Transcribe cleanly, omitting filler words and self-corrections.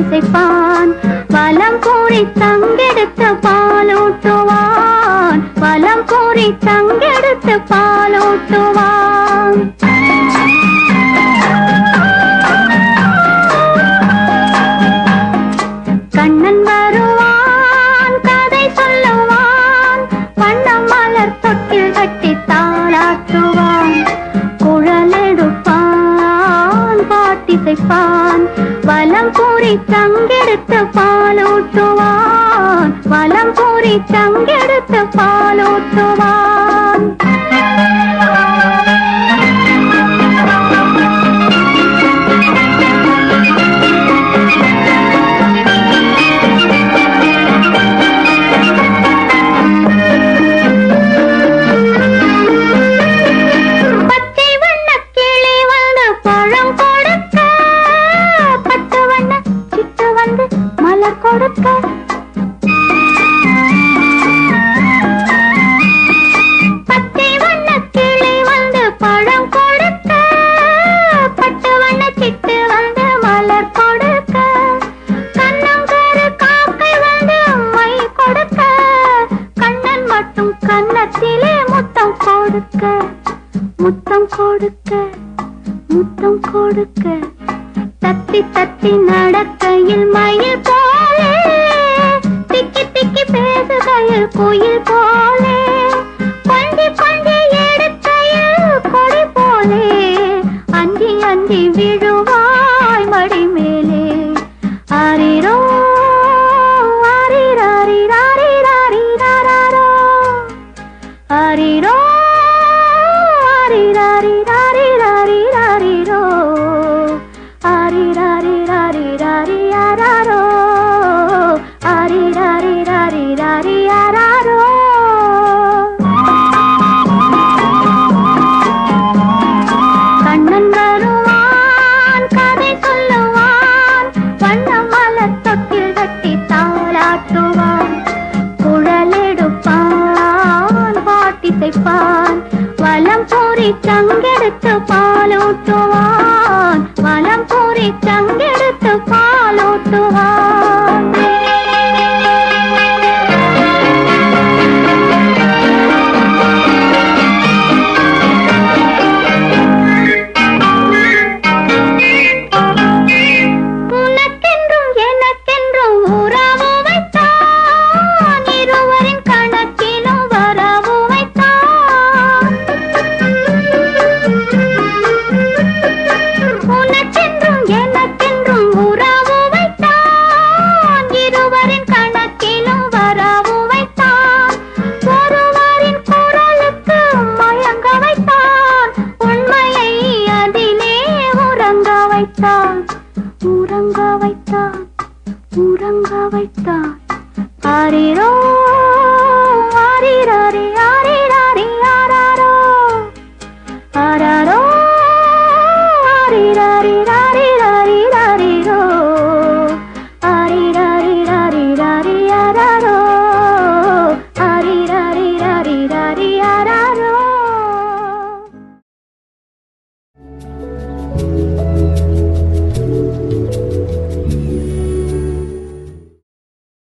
பாட்டிசைப்பான் வலம் கூறி தங்கெடுத்து பாலூட்டுவான் வலம் கூறி தங்கெடுத்து பாலூட்டுவான் கண்ணன் வருவான் கதை சொல்லுவான் வண்ணம் மலர் தொட்டில் கட்டி தாளாட்டுவான் குழலெடுப்பான் பாட்டிசைப்பான் வலம் கூறி தங்கெடுத்து பாலூட்டுவான் வலம் கூறி தங்கெடுத்து பாலூட்டுவான் பச்சை வண்ண கிளி வந்து பழம் கொடுக்க பட்டு வண்ண சிட்டு வந்து மலர் கொடுக்க கண்ணங்கரு காக்கை வந்து மை கொடுக்க கண்ணன் மட்டும் கன்னத்திலே முத்தம் கொடுக்க முத்தம் கொடுக்க முத்தம் கொடுக்க தத்தி தத்தி நடக்கையில் மயில் போலே திக்கி திக்கி பேசுகையில் குயில் போலே கொஞ்சி கொஞ்சி எடுக்கையில் கொடி போலே அஞ்சி அஞ்சி விழுவாய் மடி மேலே ஆரிரோ ஆரிராரிராரிராரிராரோ ஆரிரோ ஆரிராரிராரிராரிராரிரோ ஆரிராரிராரிராரிராரோ ஆரிராரிராரிராரிராரோ கண்ணன் வருவான் கதை சொல்லுவான் வண்ணம் மலர் தொட்டில் கட்டி தாளாட்டுவான் குழலெடுப்பான் பாட்டிசைப்பான் வலம் கூறி